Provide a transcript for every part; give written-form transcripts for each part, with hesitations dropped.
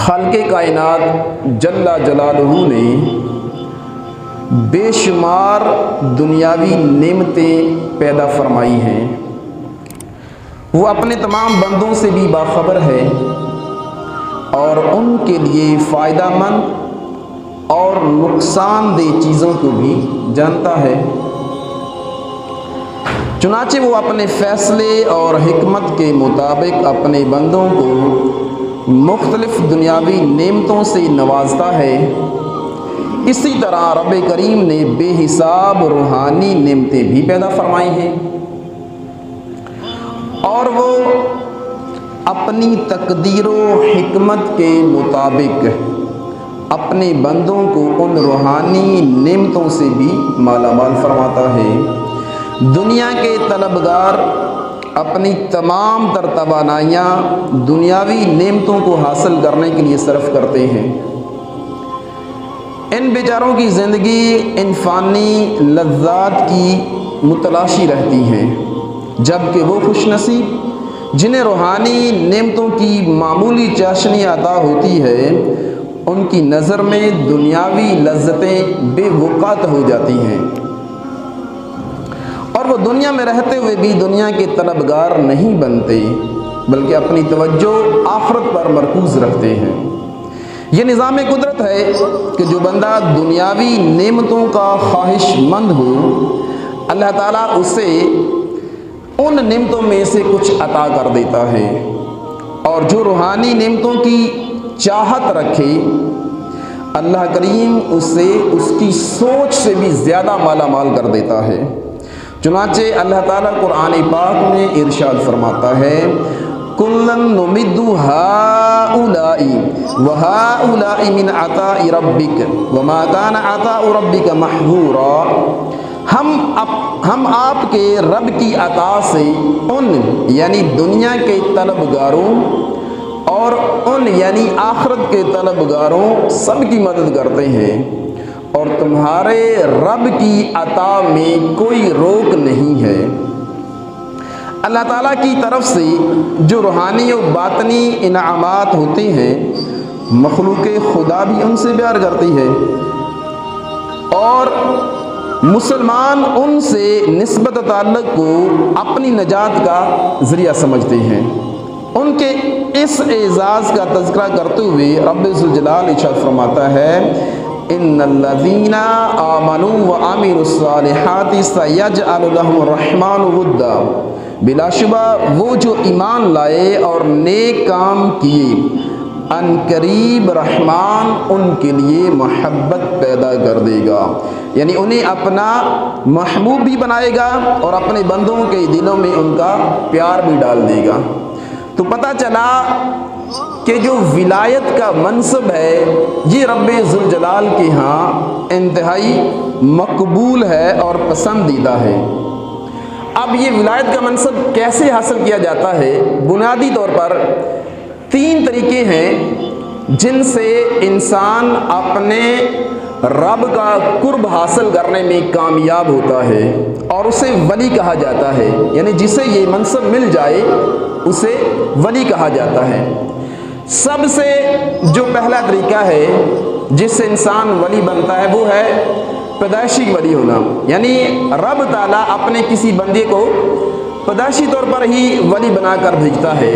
خالق کائنات جل جلالہ نے بے شمار دنیاوی نعمتیں پیدا فرمائی ہیں۔ وہ اپنے تمام بندوں سے بھی باخبر ہے اور ان کے لیے فائدہ مند اور نقصان دہ چیزوں کو بھی جانتا ہے۔ چنانچہ وہ اپنے فیصلے اور حکمت کے مطابق اپنے بندوں کو مختلف دنیاوی نعمتوں سے نوازتا ہے۔ اسی طرح رب کریم نے بے حساب روحانی نعمتیں بھی پیدا فرمائی ہیں، اور وہ اپنی تقدیر و حکمت کے مطابق اپنے بندوں کو ان روحانی نعمتوں سے بھی مالا مال فرماتا ہے۔ دنیا کے طلبگار اپنی تمام تر توانائیاں دنیاوی نعمتوں کو حاصل کرنے کے لیے صرف کرتے ہیں۔ ان بیچاروں کی زندگی ان فانی لذات کی متلاشی رہتی ہیں، جبکہ وہ خوش نصیب جنہیں روحانی نعمتوں کی معمولی چاشنی عطا ہوتی ہے، ان کی نظر میں دنیاوی لذتیں بے وقت ہو جاتی ہیں، اور وہ دنیا میں رہتے ہوئے بھی دنیا کے طلبگار نہیں بنتے، بلکہ اپنی توجہ آخرت پر مرکوز رکھتے ہیں۔ یہ نظام قدرت ہے کہ جو بندہ دنیاوی نعمتوں کا خواہش مند ہو، اللہ تعالیٰ اسے ان نعمتوں میں سے کچھ عطا کر دیتا ہے، اور جو روحانی نعمتوں کی چاہت رکھے، اللہ کریم اسے اس کی سوچ سے بھی زیادہ مالا مال کر دیتا ہے۔ چنانچہ اللہ تعالیٰ قرآن پاک میں ارشاد فرماتا ہے، کُلًّا نُمِدُّ ہَٰؤُلَاءِ وَہَٰؤُلَاءِ مِنْ عَطَاءِ رَبِّكَ وَمَا كَانَ عَطَاءُ رَبِّكَ مَحْظُورًا۔ ہم آپ کے رب کی عطا سے ان یعنی دنیا کے طلبگاروں اور ان یعنی آخرت کے طلبگاروں سب کی مدد کرتے ہیں، اور تمہارے رب کی عطا میں کوئی روک نہیں ہے۔ اللہ تعالیٰ کی طرف سے جو روحانی و باطنی انعامات ہوتے ہیں، مخلوق خدا بھی ان سے پیار کرتی ہے، اور مسلمان ان سے نسبت تعلق کو اپنی نجات کا ذریعہ سمجھتے ہیں۔ ان کے اس اعزاز کا تذکرہ کرتے ہوئے رب ذوالجلال ارشاد فرماتا ہے، ان الذین آمنوا وعملوا الصالحات سیجعل لهم الرحمن ودا۔ بلا شبہ وہ جو ایمان لائے اور نیک کام کیے، ان قریب رحمان ان کے لیے محبت پیدا کر دے گا، یعنی انہیں اپنا محبوب بھی بنائے گا اور اپنے بندوں کے دلوں میں ان کا پیار بھی ڈال دے گا۔ تو پتہ چلا کہ جو ولایت کا منصب ہے یہ رب ذوالجلال کے ہاں انتہائی مقبول ہے اور پسندیدہ ہے۔ اب یہ ولایت کا منصب کیسے حاصل کیا جاتا ہے؟ بنیادی طور پر 3 طریقے ہیں جن سے انسان اپنے رب کا قرب حاصل کرنے میں کامیاب ہوتا ہے، اور اسے ولی کہا جاتا ہے، یعنی جسے یہ منصب مل جائے اسے ولی کہا جاتا ہے۔ سب سے جو پہلا طریقہ ہے جس سے انسان ولی بنتا ہے وہ ہے پیدائشی ولی ہونا، یعنی رب تعالیٰ اپنے کسی بندے کو پیدائشی طور پر ہی ولی بنا کر بھیجتا ہے۔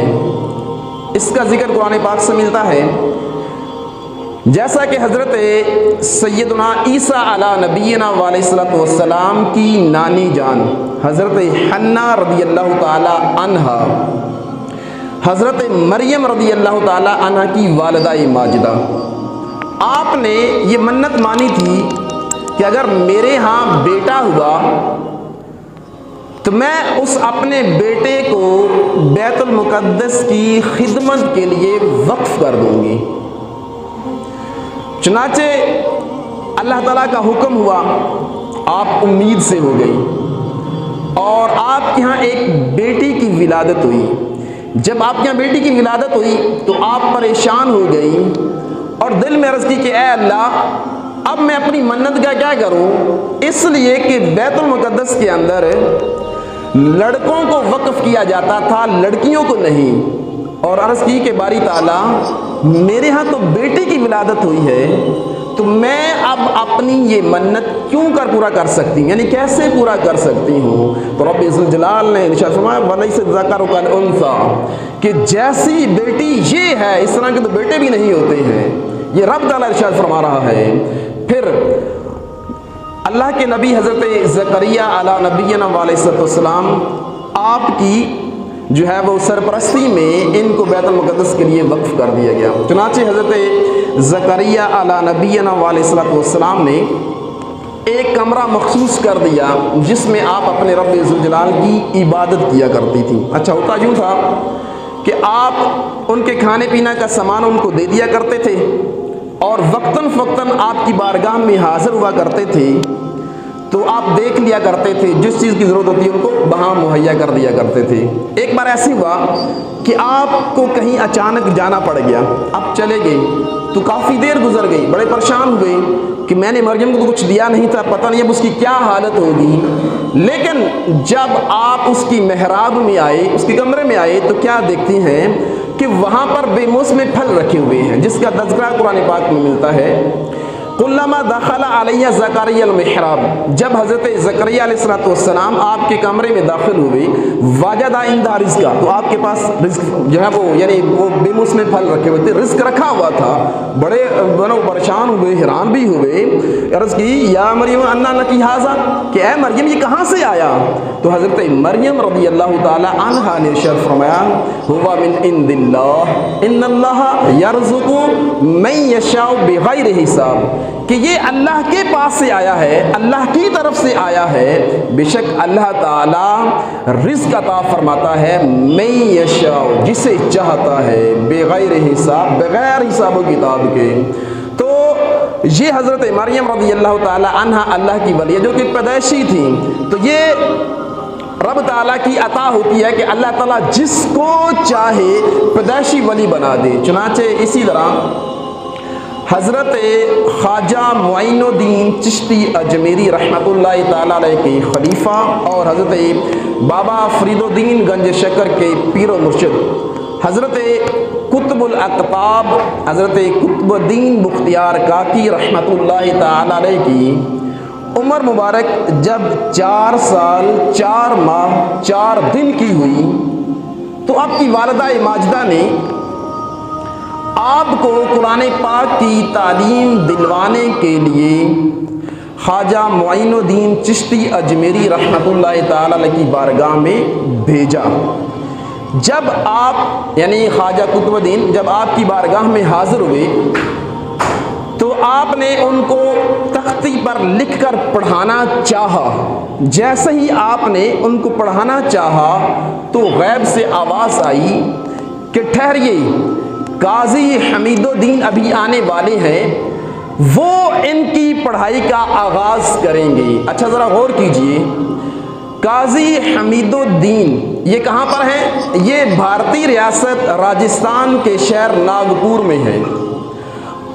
اس کا ذکر قرآن پاک سے ملتا ہے، جیسا کہ حضرت سیدنا عیسیٰ علیہ نبینا علیہ الصلوۃ والسلام کی نانی جان حضرت حنہ رضی اللہ تعالی عنہا، حضرت مریم رضی اللہ تعالی عنہ کی والدہ ماجدہ، آپ نے یہ منت مانی تھی کہ اگر میرے ہاں بیٹا ہوا تو میں اس اپنے بیٹے کو بیت المقدس کی خدمت کے لیے وقف کر دوں گی۔ چنانچہ اللہ تعالیٰ کا حکم ہوا، آپ امید سے ہو گئی، اور آپ کے ہاں ایک بیٹی کی ولادت ہوئی۔ جب آپ کے یہاں بیٹی کی ولادت ہوئی تو آپ پریشان ہو گئی اور دل میں عرض کی کہ اے اللہ، اب میں اپنی منت کا کیا کروں؟ اس لیے کہ بیت المقدس کے اندر لڑکوں کو وقف کیا جاتا تھا، لڑکیوں کو نہیں، اور عرض کی کہ باری تعالیٰ میرے ہاں تو بیٹے کی ولادت ہوئی ہے، تو میں اب اپنی یہ منت کیوں پورا کر سکتی ہوں، یعنی کیسے پورا کر سکتی ہوں؟ تو رب ذوالجلال نے ارشاد فرمایا وَلَيْسَ الذَّكَرُ كَالْأُنثَىٰ، کہ جیسی بیٹی یہ ہے اس طرح کے تو بیٹے بھی نہیں ہوتے ہیں، یہ رب تعالیٰ ارشاد فرما رہا ہے۔ پھر اللہ کے نبی حضرت زکریا علیہ نبینا علیہ السلام آپ کی جو ہے وہ سرپرستی میں ان کو بیت المقدس کے لیے وقف کر دیا گیا۔ چنانچہ حضرت زکریا علیہ نبینا علیہ السلام نے ایک کمرہ مخصوص کر دیا جس میں آپ اپنے رب ذوالجلال کی عبادت کیا کرتی تھیں۔ اچھا ہوتا یوں تھا کہ آپ ان کے کھانے پینا کا سامان ان کو دے دیا کرتے تھے اور وقتاً فوقتاً آپ کی بارگاہ میں حاضر ہوا کرتے تھے، تو آپ دیکھ لیا کرتے تھے، جس چیز کی ضرورت ہوتی ہے ان کو وہاں مہیا کر دیا کرتے تھے۔ ایک بار ایسے ہوا کہ آپ کو کہیں اچانک جانا پڑ گیا، آپ چلے گئے تو کافی دیر گزر گئی، بڑے پریشان ہوئے کہ میں نے مریم کو تو کچھ دیا نہیں تھا، پتہ نہیں اب اس کی کیا حالت ہوگی۔ لیکن جب آپ اس کی محراب میں آئے، اس کے کمرے میں آئے، تو کیا دیکھتے ہیں کہ وہاں پر بے موسم پھل رکھے ہوئے ہیں، جس کا تذکرہ قرآن پاک میں ملتا ہے۔ کلما دخل علیہ زکریا المحراب، جب حضرت زکریا علیہ السلام آپ کے کمرے میں داخل ہوئے، وجد عندہ رزقا، تو آپ کے پاس رزق جو ہے وہ یعنی وہ بے موسم پھل رکھے ہوئے تھے، رزق رکھا ہوا تھا۔ بڑے پریشان ہوئے، حیران بھی ہوئے، عرض کی یا مریم انا لکی ھذا، کہ اے مریم یہ کہاں سے آیا؟ تو حضرت مریم رضی اللہ تعالی عنہا نے ارشاد فرمایا ہوا من عند اللہ ان اللہ یرزق من یشاء بغیر حساب، کہ یہ اللہ کے پاس سے آیا ہے، اللہ کی طرف سے آیا ہے، بے شک اللہ تعالی رزق عطا فرماتا ہے من یشاء، جسے چاہتا ہے، بغیر حساب، بغیر حساب و کتاب کے۔ تو یہ حضرت مریم رضی اللہ تعالی عنہا اللہ کی ولی جو کہ پیدائشی تھیں، تو یہ رب تعالیٰ کی عطا ہوتی ہے کہ اللہ تعالیٰ جس کو چاہے پیدائشی ولی بنا دے۔ چنانچہ اسی طرح حضرت خواجہ معین الدین چشتی اجمیری رحمۃ اللہ تعالیٰ علیہ کے خلیفہ اور حضرت بابا فرید الدین گنج شکر کے پیر و مرشد حضرت قطب الاقطاب حضرت قطب الدین بختیار کاکی رحمۃ اللہ تعالیٰ علیہ کی عمر مبارک جب 4 سال 4 ماہ 4 دن کی ہوئی، تو آپ کی والدہ ماجدہ نے آپ کو قرآن پاک کی تعلیم دلوانے کے لیے خواجہ معین الدین چشتی اجمیری رحمۃ اللہ تعالیٰ علیہ کی بارگاہ میں بھیجا۔ جب آپ یعنی خواجہ قطب الدین جب آپ کی بارگاہ میں حاضر ہوئے، تو آپ نے ان کو تختی پر لکھ کر پڑھانا چاہا۔ جیسے ہی آپ نے ان کو پڑھانا چاہا تو غیب سے آواز آئی کہ ٹھہریے، قاضی حمید الدین ابھی آنے والے ہیں، وہ ان کی پڑھائی کا آغاز کریں گے۔ اچھا ذرا غور کیجئے، قاضی حمید الدین یہ کہاں پر ہیں؟ یہ بھارتی ریاست راجستھان کے شہر ناگپور میں ہے،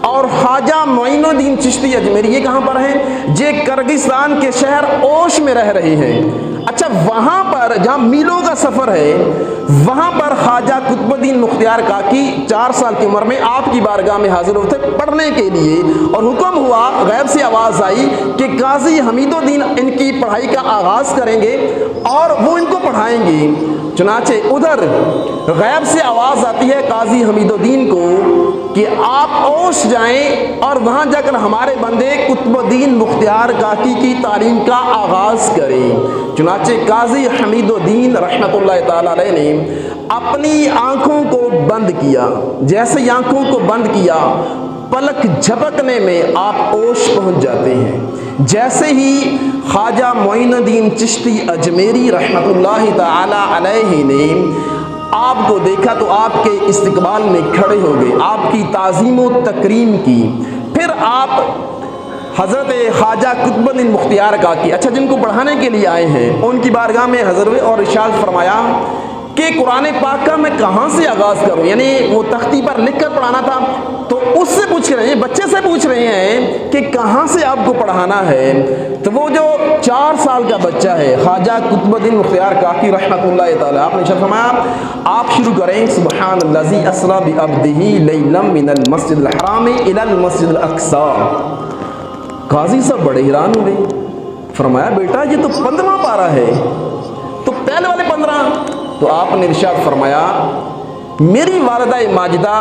اور خواجہ معین الدین چشتی اجمیری یہ کہاں پر ہیں؟ یہ کرگستان کے شہر اوش میں رہ رہے ہیں۔ اچھا وہاں پر جہاں میلوں کا سفر ہے، وہاں پر خواجہ قطب الدین مختیار کاکی 4 سال کی عمر میں آپ کی بارگاہ میں حاضر ہوتے پڑھنے کے لیے، اور حکم ہوا، غیب سے آواز آئی کہ قاضی حمید الدین ان کی پڑھائی کا آغاز کریں گے اور وہ ان کو پڑھائیں گے۔ چنانچہ ادھر غیب سے آواز آتی ہے قاضی حمید الدین کو کہ آپ اوش جائیں اور وہاں جا کر ہمارے بندے قطب الدین مختیار کاکی کی تعلیم کا آغاز کریں۔ چنانچہ قاضی حمید الدین رحمۃ اللہ تعالیٰ علیہ نے اپنی آنکھوں کو بند کیا، جیسے ہی آنکھوں کو بند کیا، پلک جھپکنے میں آپ اوش پہنچ جاتے ہیں۔ جیسے ہی خواجہ معین الدین چشتی اجمیری رحمۃ اللہ تعالیٰ علیہ نے آپ کو دیکھا تو آپ کے استقبال میں کھڑے ہو گئے، آپ کی تعظیم و تکریم کی۔ پھر آپ حضرت خواجہ قطب الدین مختیار کاکی اچھا جن کو پڑھانے کے لیے آئے ہیں ان کی بارگاہ میں حضر ہوئے اور ارشاد فرمایا کہ قرآن پاک کا میں کہاں سے آغاز کروں، یعنی وہ تختی پر لکھ کر پڑھانا تھا، تو اس سے پوچھا رہے ہیں, بچے سے پوچھ رہے ہیں کہ کہاں سے آپ کو پڑھانا ہے. تو وہ جو 4 سال کا بچہ ہے, خواجہ قطب الدین مختار کاکی رحمۃ اللہ تعالی, آپ نے ارشاد فرمایا آپ شروع کریں سبحان الذی اسری بعبدہ لیلا من المسجد الحرام الی المسجد الاقصی. قاضی صاحب بڑے حیران ہو گئے, فرمایا بیٹا یہ تو 15واں پارہ ہے, تو پہلے والے 15. تو آپ نے ارشاد فرمایا میری والدہ ماجدہ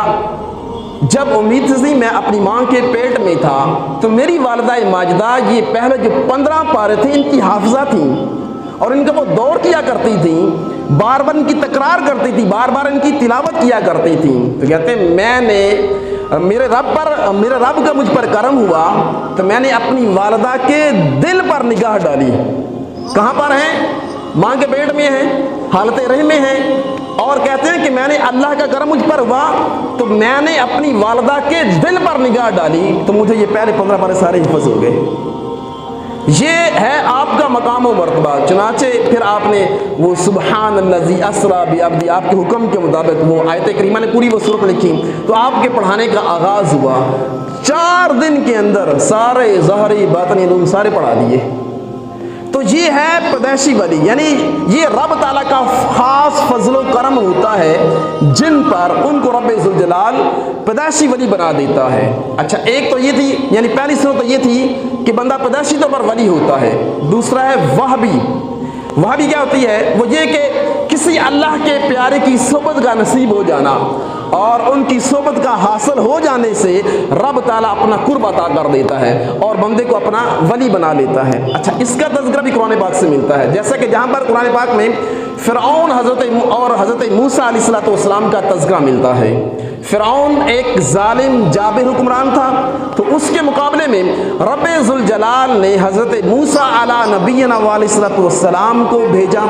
جب امید تھی میں اپنی ماں کے پیٹ میں تھا, تو میری والدہ ماجدہ یہ پہلے جو 15 پارے تھے ان کی حافظہ تھیں, اور ان کا وہ دور کیا کرتی تھیں, بار بار ان کی تکرار کرتی تھی, بار بار ان کی تلاوت کیا کرتی تھیں. تو کہتے ہیں میں نے میرے رب کا مجھ پر کرم ہوا تو میں نے اپنی والدہ کے دل پر نگاہ ڈالی. کہاں پر ہیں؟ ماں کے پیٹ میں ہیں, حالت رحم میں ہیں, اور کہتے ہیں کہ میں نے اللہ کا کرم مجھ پر ہوا تو میں نے اپنی والدہ کے دل پر نگاہ ڈالی تو مجھے یہ پہلے 15 پارے سارے حفظ ہو گئے. یہ ہے آپ کا مقام و مرتبہ. چنانچہ پھر آپ نے وہ سبحان الذی اسری بعبدہ آپ کے حکم کے مطابق وہ آیت کریمہ نے پوری وہ سورت لکھی, تو آپ کے پڑھانے کا آغاز ہوا. 4 دن کے اندر سارے ظاہری باطنی علوم سارے پڑھا دیے. تو یہ ہے پیدائشی ولی, یعنی یہ رب تعالیٰ کا خاص فضل و کرم ہوتا ہے جن پر ان کو رب ذوالجلال پیدائشی ولی بنا دیتا ہے. اچھا, ایک تو یہ تھی, یعنی پہلی صورت تو یہ تھی کہ بندہ پیدائشی طور پر ولی ہوتا ہے. دوسرا ہے وہابی. وہابی کیا ہوتی ہے؟ وہ یہ کہ کسی اللہ کے پیارے کی صحبت کا نصیب ہو جانا, اور ان کی صحبت کا حاصل ہو جانے سے رب تعالیٰ اپنا قرب عطا کر دیتا ہے اور بندے کو اپنا ولی بنا لیتا ہے. اچھا, اس کا تذکرہ بھی قرآن پاک سے ملتا ہے, جیسا کہ جہاں پر قرآن پاک میں فرعون حضرت موسیٰ علیہ السلام کا تذکرہ ملتا ہے. فرعون ایک ظالم جابر حکمران تھا, تو اس کے مقابلے میں رب ذوالجلال نے حضرت موسیٰ علیہ نبینا علیہ السلام کو بھیجا.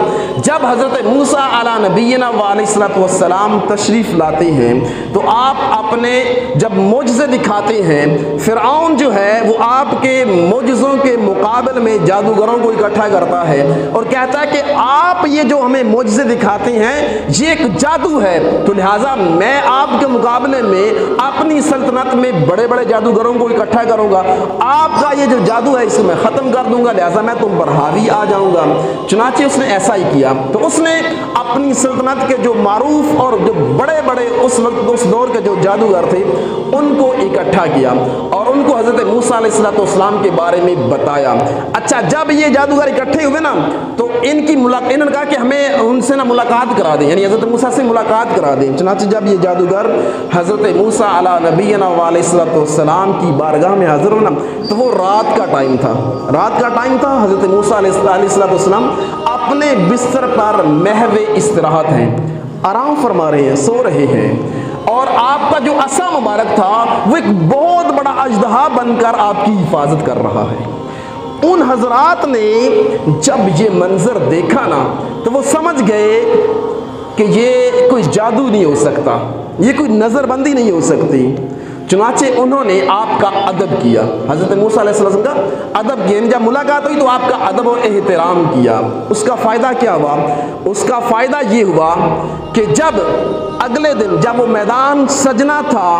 جب حضرت موسیٰ علیہ نبینا علیہ السلام تشریف لاتے ہیں تو آپ اپنے جب معجزے دکھاتے ہیں, فرعون جو ہے وہ آپ کے معجزوں کے مقابل میں جادوگروں کو اکٹھا کرتا ہے اور کہتا ہے کہ آپ یہ جو ہمیں معجزے دکھاتے ہیں یہ ایک جادو ہے, تو لہٰذا میں آپ کے مقابلے میں اپنی سلطنت میں بڑے بڑے جادوگروں کو اکٹھا کروں گا, آپ کا یہ جو جادو ہے اسے میں ختم کر دوں گا, لہٰذا میں تم پر حاوی آ جاؤں گا. چنانچہ اس نے ایسا ہی کیا. تو اس نے اپنی سلطنت کے جو معروف اور جو بڑے بڑے اس وقت اس دور کے جو جادوگر تھے ان کو اکٹھا کیا اور ان کو حضرت موسیٰ علیہ السلام کے بارے میں بتایا. اچھا, جب یہ جادوگر اکٹھے ہوئے نا تو انہوں نے کہا کہ ہمیں ان سے نہ ملاقات کرا دیں, یعنی حضرت موسیٰ سے ملاقات کرا دیں. چنانچہ جب یہ جادوگر حضرت موسیٰ علیہ نبینا علیہ السلام کی بارگاہ میں حاضر ہونا تو وہ رات کا ٹائم تھا. حضرت موسیٰ علیہ السلام اپنے بستر پر محو استراحت ہیں, آرام فرما رہے ہیں, سو رہے ہیں, اور آپ کا جو عصا مبارک تھا وہ ایک بہت بڑا اژدہا بن کر آپ کی حفاظت کر رہا ہے. ان حضرات نے جب یہ منظر دیکھا نا تو وہ سمجھ گئے کہ یہ کوئی جادو نہیں ہو سکتا, یہ کوئی نظر بندی نہیں ہو سکتی. چنانچہ انہوں نے آپ کا ادب کیا, حضرت موسیٰ علیہ السلام کا ادب کیا. جب ملاقات ہوئی تو آپ کا ادب و احترام کیا. اس کا فائدہ کیا ہوا؟ اس کا فائدہ یہ ہوا کہ جب اگلے دن جب وہ میدان سجنا تھا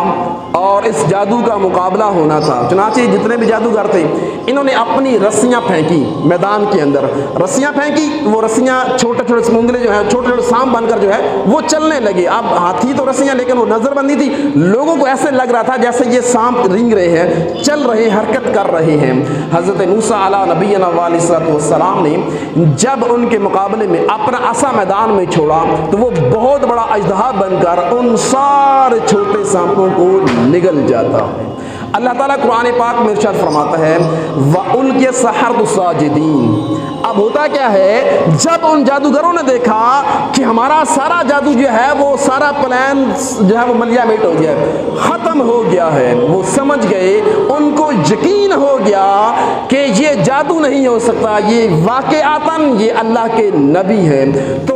اور اس جادو کا مقابلہ ہونا تھا, چنانچہ جتنے بھی جادوگر تھے انہوں نے اپنی رسیاں پھینکی میدان کے اندر, رسیاں پھینکی. وہ رسیاں چھوٹے چھوٹے سمندرے جو ہے چھوٹے چھوٹے سانپ بن کر جو ہے وہ چلنے لگے. اب ہاتھی تو رسیاں لیکن وہ نظر بندی تھی, لوگوں کو ایسے لگ رہا تھا جیسے یہ سانپ رینگ رہے ہیں, چل رہے ہیں, حرکت کر رہے ہیں. حضرت موسیٰ علیہ نبینا علیہ السلام نے جب ان کے مقابلے میں اپنا عصا میدان میں چھوڑا تو وہ بہت بڑا اژدہا بن کر ان سارے چھوٹے سانپوں کو نگل جاتا ہے. اللہ تعالیٰ قرآن پاک میں ارشاد فرماتا ہے وَأُلْقِيَ السَّحَرَةُ سَاجِدِينَ. اب ہوتا کیا ہے, جب ان جادوگروں نے دیکھا کہ ہمارا سارا جادو جو ہے وہ سارا پلان جو ہے وہ ملیا میٹ ہو گیا, ختم ہو گیا ہے, وہ سمجھ گئے, ان کو یقین ہو گیا کہ یہ جادو نہیں ہو سکتا, یہ واقعاتاً یہ اللہ کے نبی ہے. تو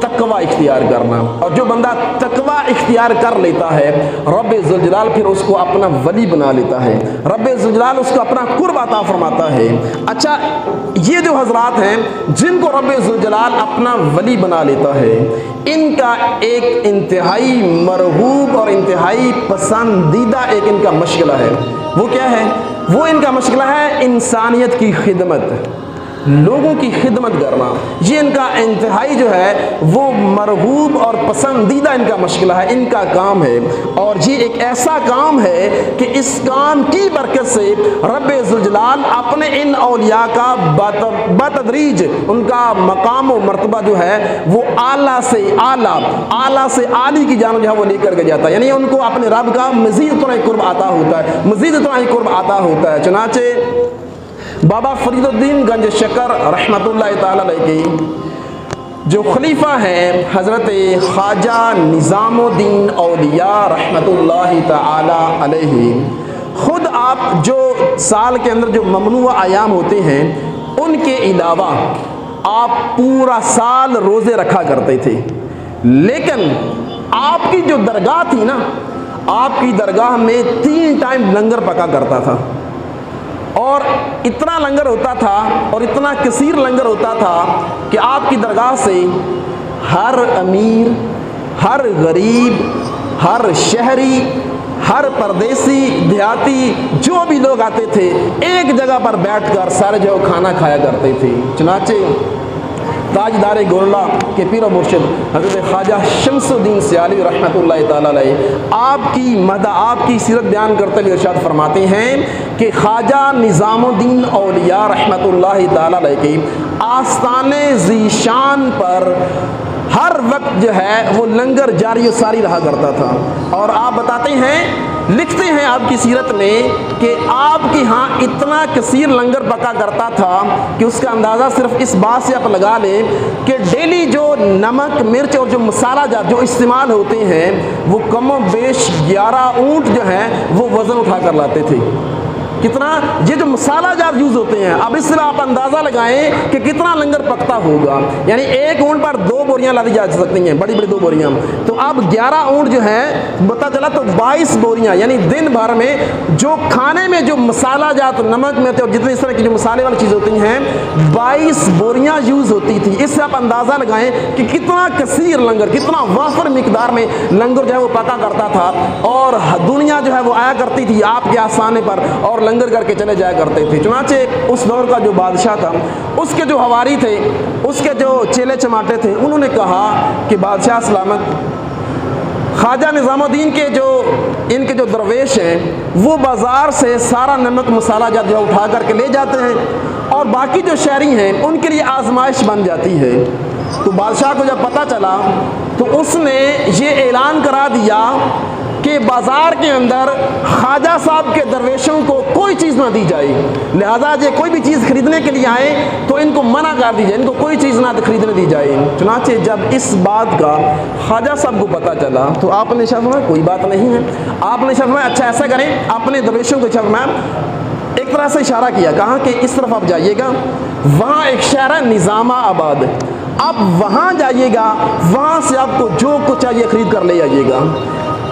تقوی اختیار کرنا، اور جو بندہ تقوی اختیار کر لیتا ہے رب ذوالجلال پھر اس کو اپنا ولی بنا لیتا ہے، رب ذوالجلال اس کو اپنا قرب عطا فرماتا ہے۔ اچھا، یہ جو حضرات ہیں جن کو رب ذوالجلال اپنا ولی بنا لیتا ہے، ان کا ایک انتہائی مرغوب اور انتہائی پسندیدہ ایک ان کا مشغلہ ہے۔ وہ کیا ہے؟ وہ ان کا مشغلہ ہے انسانیت کی خدمت، لوگوں کی خدمت کرنا۔ یہ ان کا انتہائی جو ہے وہ مرغوب اور پسندیدہ ان کا مشغلہ ہے، ان کا کام ہے، اور یہ ایک ایسا کام ہے کہ اس کام کی برکت سے رب ذوالجلال اپنے ان اولیاء کا بتدریج ان کا مقام و مرتبہ جو ہے وہ اعلیٰ سے اعلیٰ، اعلیٰ سے عالی کی جانب جو ہے وہ لے کر کے جاتا ہے، یعنی ان کو اپنے رب کا مزید اتنا ہی قرب عطا ہوتا ہے، مزید اتنا ہی قرب عطا ہوتا ہے۔ چنانچہ بابا فرید الدین گنج شکر رحمۃ اللہ تعالی علیہ کی جو خلیفہ ہیں حضرت خواجہ نظام الدین اولیاء رحمۃ اللہ تعالی علیہ، خود آپ جو سال کے اندر جو ممنوع ایام ہوتے ہیں ان کے علاوہ آپ پورا سال روزے رکھا کرتے تھے، لیکن آپ کی جو درگاہ تھی نا، آپ کی درگاہ میں 3 ٹائم لنگر پکا کرتا تھا، اور اتنا لنگر ہوتا تھا اور اتنا کثیر لنگر ہوتا تھا کہ آپ کی درگاہ سے ہر امیر، ہر غریب، ہر شہری، ہر پردیسی، دیہاتی، جو بھی لوگ آتے تھے ایک جگہ پر بیٹھ کر سارے جو کھانا کھایا کرتے تھے۔ چنانچہ تاجدار گولڑا کے پیر و مرشد حضرت خواجہ شمس الدین سیالی رحمۃ اللہ تعالی علیہ آپ کی مدح، آپ کی سیرت بیان کرتے ہوئے ارشاد فرماتے ہیں کہ خواجہ نظام الدین اولیاء رحمۃ اللہ تعالی علیہ کے آستانے ذیشان پر ہر وقت جو ہے وہ لنگر جاری و ساری رہا کرتا تھا، اور آپ بتاتے ہیں، لکھتے ہیں آپ کی سیرت میں کہ آپ کے ہاں اتنا کثیر لنگر پکا کرتا تھا کہ اس کا اندازہ صرف اس بات سے آپ لگا لیں کہ ڈیلی جو نمک، مرچ اور جو مسالہ جات جو استعمال ہوتے ہیں وہ کم و بیش 11 اونٹ جو ہیں وہ وزن اٹھا کر لاتے تھے۔ کتنا؟ یہ جو مسالہ جات یوز ہوتے ہیں، اب اس سے آپ اندازہ لگائیں کہ کتنا لنگر پکتا ہوگا، یعنی 1 اونٹ پر 2 بوریاں لا دی جا سکتی ہیں، بڑی بڑی 2 بوریاں، تو اب 11 اونٹ جو ہیں پتہ چلا تو 22 بوریاں، یعنی دن بھر میں جو کھانے میں جو مسالہ جات، نمک مرچ اور جتنے اس طرح کی جو مسالے والی چیزیں ہوتی ہیں 22 بوریاں یوز ہوتی تھی۔ اس سے آپ اندازہ لگائیں کہ کتنا کثیر لنگر، کتنا وافر مقدار میں لنگر جو ہے وہ پکا کرتا تھا، اور دنیا جو ہے وہ آیا کرتی تھی آپ کے آستانے پر اور لنگر کر کے چلے جایا کرتے تھے۔ چنانچہ اس دور کا جو بادشاہ تھا، اس کے جو حواری تھے، اس کے جو چیلے چماٹے تھے، انہوں نے کہا کہ بادشاہ سلامت، خواجہ نظام الدین کے جو ان کے جو درویش ہیں وہ بازار سے سارا نمک مسالہ جات جو اٹھا کر کے لے جاتے ہیں، اور باقی جو شہری ہیں ان کے لیے آزمائش بن جاتی ہے۔ تو بادشاہ کو جب پتہ چلا تو اس نے یہ اعلان کرا دیا کہ بازار کے اندر خواجہ صاحب کے درویشوں کو کوئی چیز نہ دی جائے، لہذا یہ کوئی بھی چیز خریدنے کے لیے آئیں تو ان کو منع کر دی جائے، ان کو کوئی چیز نہ خریدنے دی جائے۔ چنانچہ جب اس بات کا خواجہ صاحب کو پتہ چلا تو آپ نے فرمایا کوئی بات نہیں ہے، آپ نے فرمایا اچھا ایسا کریں، اپنے درویشوں کو فرمایا ایک طرح سے اشارہ کیا، کہا کہ اس طرف آپ جائیے گا، وہاں ایک شہر ہے نظام آباد، آپ وہاں جائیے گا، وہاں سے آپ کو جو کچھ چاہیے خرید کر لے آئیے گا۔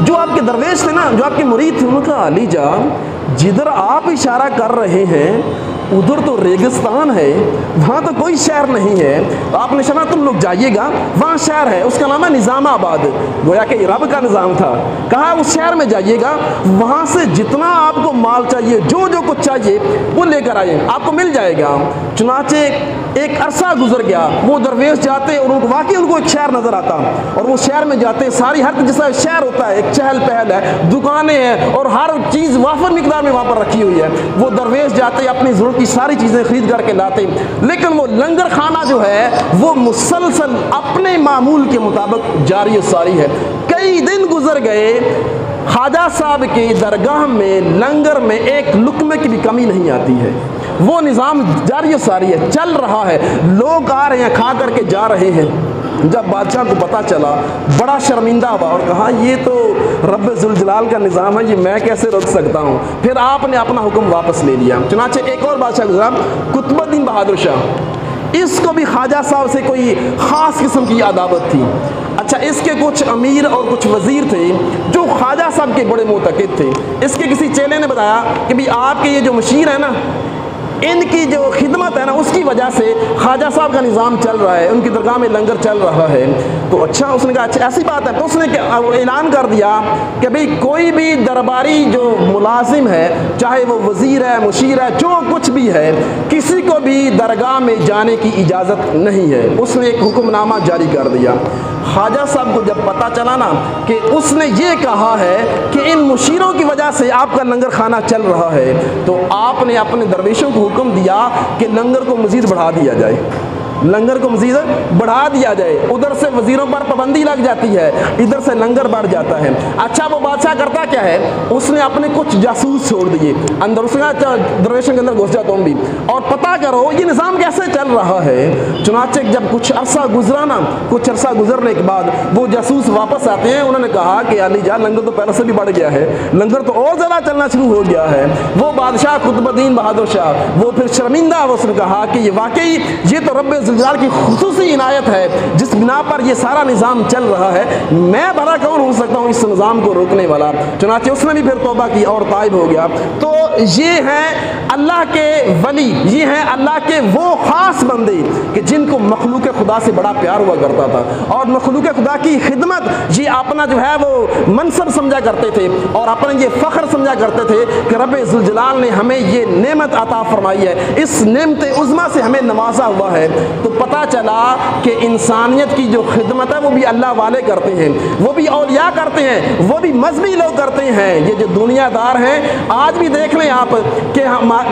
جو آپ کے درویش تھے نا، جو آپ کے مرید تھے، انہوں نے کہا علی جان جدھر آپ اشارہ کر رہے ہیں ادھر تو ریگستان ہے، وہاں تو کوئی شہر نہیں ہے، تو آپ نے سنا تم لوگ جائیے گا، وہاں شہر ہے، اس کا نام ہے نظام آباد، گویا کہ رب کا نظام تھا، کہا اس شہر میں جائیے گا، وہاں سے جتنا آپ کو مال چاہیے، جو جو کچھ چاہیے وہ لے کر آئیے، آپ کو مل جائے گا۔ چنانچہ ایک عرصہ گزر گیا، وہ درویش جاتے اور واقعی ان کو ایک شہر نظر آتا، اور وہ شہر میں جاتے، ساری ہر جیسا شہر ہوتا ہے، ایک چہل پہل ہے، دکانیں ہیں اور ہر چیز وافر مقدار میں وہاں پر رکھی ہوئی ہے، وہ درویش جاتے اپنی ضرورت کی ساری چیزیں خرید کر کے لاتے، لیکن وہ لنگر خانہ جو ہے وہ مسلسل اپنے معمول کے مطابق جاری و ساری ہے۔ کئی دن گزر گئے، خواجہ صاحب کی درگاہ میں لنگر میں ایک لقمے کی بھی کمی نہیں آتی ہے، وہ نظام جاری و ساری ہے، چل رہا ہے، لوگ آ رہے ہیں، کھا کر کے جا رہے ہیں۔ جب بادشاہ کو پتہ چلا بڑا شرمندہ ہوا اور کہا یہ تو رب ذوالجلال کا نظام ہے، یہ میں کیسے روک سکتا ہوں، پھر آپ نے اپنا حکم واپس لے لیا۔ چنانچہ ایک اور بادشاہ گزرا، قطب الدین بہادر شاہ، اس کو بھی خواجہ صاحب سے کوئی خاص قسم کی عداوت تھی۔ اچھا، اس کے کچھ امیر اور کچھ وزیر تھے جو خواجہ صاحب کے بڑے معتقد تھے۔ اس کے کسی چیلے نے بتایا کہ بھی آپ کے یہ جو مشیر ہیں نا، ان کی جو خدمت ہے نا، اس کی وجہ سے خواجہ صاحب کا نظام چل رہا ہے، ان کی درگاہ میں لنگر چل رہا ہے۔ تو اچھا، اس نے کہا اچھا ایسی بات ہے، تو اس نے اعلان کر دیا کہ بھئی کوئی بھی درباری جو ملازم ہے، چاہے وہ وزیر ہے، مشیر ہے، جو کچھ بھی ہے، کسی کو بھی درگاہ میں جانے کی اجازت نہیں ہے۔ اس نے ایک حکم نامہ جاری کر دیا۔ خواجہ صاحب کو جب پتہ چلا نا کہ اس نے یہ کہا ہے کہ ان مشیروں کی وجہ سے آپ کا لنگر خانہ چل رہا ہے، تو آپ نے اپنے درویشوں کو حکم دیا کہ لنگر کو مزید بڑھا دیا جائے، لنگر کو مزید بڑھا دیا جائے۔ ادھر سے وزیروں پر پابندی لگ جاتی ہے، ادھر سے لنگر بڑھ جاتا ہے۔ اچھا، وہ بادشاہ کرتا کیا ہے، اس نے اپنے کچھ جاسوس چھوڑ دیے اندر، اس نے کہا درویشوں کے اندر گھس جا تم بھی اور پتہ کرو یہ نظام کیسے چل رہا ہے۔ چنانچہ جب کچھ عرصہ گزرا نا، کچھ عرصہ گزرنے کے بعد وہ جاسوس واپس آتے ہیں، انہوں نے کہا کہ علی جان لنگر تو پہلے سے بھی بڑھ گیا ہے، لنگر تو اور زیادہ چلنا شروع ہو گیا ہے۔ وہ بادشاہ قطب الدین بہادر شاہ وہ پھر شرمندہ، اس نے کہا کہ یہ واقعی یہ تو رب ذوالجلال کی خصوصی عنایت ہے جس بنا پر یہ سارا نظام چل رہا ہے، میں بھلا کون ہو سکتا ہوں اس نظام کو روکنے والا۔ چنانچہ اس نے بھی پھر توبہ کی اور تائب ہو گیا۔ تو یہ ہیں اللہ کے ولی، یہ ہیں اللہ کے وہ خاص بندے کہ جن کو مخلوق خدا سے بڑا پیار ہوا کرتا تھا، اور مخلوق خدا کی خدمت یہ اپنا جو ہے وہ منصب سمجھا کرتے تھے اور اپنا یہ فخر سمجھا کرتے تھے کہ رب ذوالجلال نے ہمیں یہ نعمت عطا فرمائی ہے، اس نعمت عظمیٰ سے ہمیں نوازا ہوا ہے۔ تو پتہ چلا کہ انسانیت کی جو خدمت ہے وہ بھی اللہ والے کرتے ہیں، وہ بھی اولیاء کرتے ہیں، وہ بھی مذہبی لوگ کرتے ہیں۔ یہ جو دنیا دار ہیں، آج بھی دیکھ لیں آپ کہ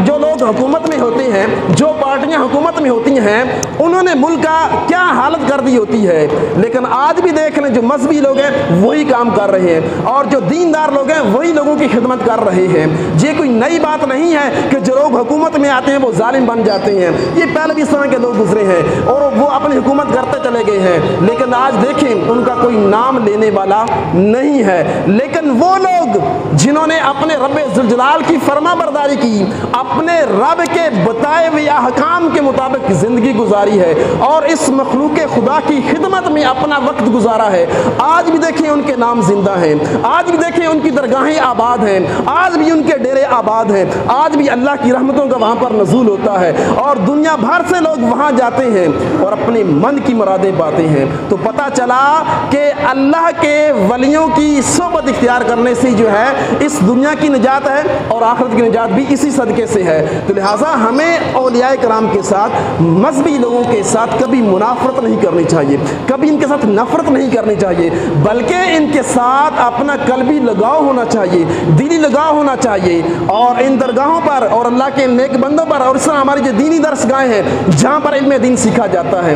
جو لوگ حکومت میں ہوتے ہیں، جو پارٹیاں حکومت میں ہوتی ہیں، انہوں نے ملک کا کیا حالت کر دی ہوتی ہے، لیکن آج بھی دیکھ لیں جو مذہبی لوگ ہیں وہی کام کر رہے ہیں، اور جو دیندار لوگ ہیں وہی لوگوں کی خدمت کر رہے ہیں۔ یہ کوئی نئی بات نہیں ہے کہ جو لوگ حکومت میں آتے ہیں وہ ظالم بن جاتے ہیں، یہ پہلے بھی اس طرح کے لوگ گزرے ہیں اور وہ اپنی حکومت کرتے چلے گئے ہیں، لیکن آج دیکھیں ان کا کوئی نام لینے والا نہیں ہے۔ لیکن وہ لوگ جنہوں نے اپنے رب ذوالجلال کی فرما برداری کی، اپنے رب کے بتائے ہوئے احکام کے مطابق زندگی گزاری ہے اور اس مخلوق خدا کی خدمت میں اپنا وقت گزارا ہے، آج بھی دیکھیں ان کے نام زندہ ہیں، آج بھی دیکھیں ان کی درگاہیں آباد ہیں، آج بھی ان کے ڈیرے آباد ہیں، آج بھی اللہ کی رحمتوں کا وہاں پر نزول ہوتا ہے اور دنیا بھر سے لوگ وہاں جاتے ہیں اور اپنے من کی مرادیں پاتے ہیں۔ تو پتہ چلا کہ اللہ کے ولیوں کی صحبت اختیار کرنے سے جو ہے اس دنیا کی نجات ہے اور آخرت کی نجات بھی اسی صدقے سے ہے۔ تو لہٰذا ہمیں اولیاء کرام کے ساتھ، مذہبی لوگوں کے ساتھ کبھی منافرت نہیں کرنی چاہیے، کبھی ان کے ساتھ نفرت نہیں کرنی چاہیے، بلکہ ان کے ساتھ اپنا قلبی لگاؤ ہونا چاہیے، دلی لگاؤ ہونا چاہیے، اور ان درگاہوں پر اور اللہ کے نیک بندوں پر اور اس طرح ہماری جو دینی درس گاہیں ہیں جہاں پر علم دین سیکھا جاتا ہے،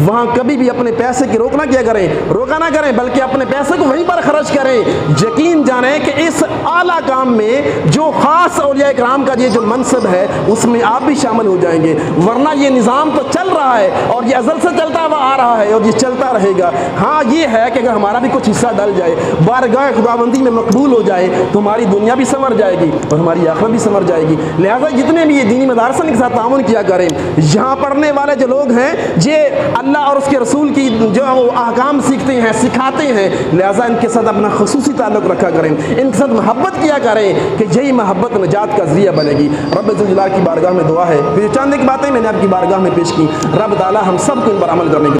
وہاں کبھی بھی اپنے پیسے کی روک نہ کیا کریں، روکا نہ کریں، بلکہ اپنے پیسے کو وہیں پر خرچ کریں۔ یقین جانیں کہ اس اعلیٰ کام میں جو خاص اولیاء کرام کا یہ جو منصب ہے اس میں آپ بھی شامل ہو جائیں گے، ورنہ یہ نظام تو چل رہا ہے اور یہ ازل سے چلتا ہوا آ رہا ہے اور یہ چلتا رہے گا۔ ہاں یہ ہے کہ اگر ہمارا بھی کچھ حصہ ڈل جائے، بارگاہ خداوندی میں مقبول ہو جائے، تو ہماری دنیا بھی سنور جائے گی اور ہماری آخرت بھی سنور جائے گی۔ لہٰذا جتنے بھی یہ دینی مدارس کے ساتھ تعاون کیا کریں، یہاں پڑھنے والے جو لوگ ہیں یہ اللہ اور اس کے رسول کی جو وہ احکام سیکھتے ہیں، سکھاتے ہیں، لہٰذا ان کے ساتھ اپنا خصوصی تعلق رکھا کریں، ان کے ساتھ محبت کیا کریں کہ یہی محبت نجات کا ذریعہ بنے گی۔ رب ذوالجلال کی بارگاہ میں دعا ہے، پھر چند ایک باتیں میں نے آپ کی بارگاہ میں پیش کی، رب تعالی ہم سب کو ان پر عمل کرنے کی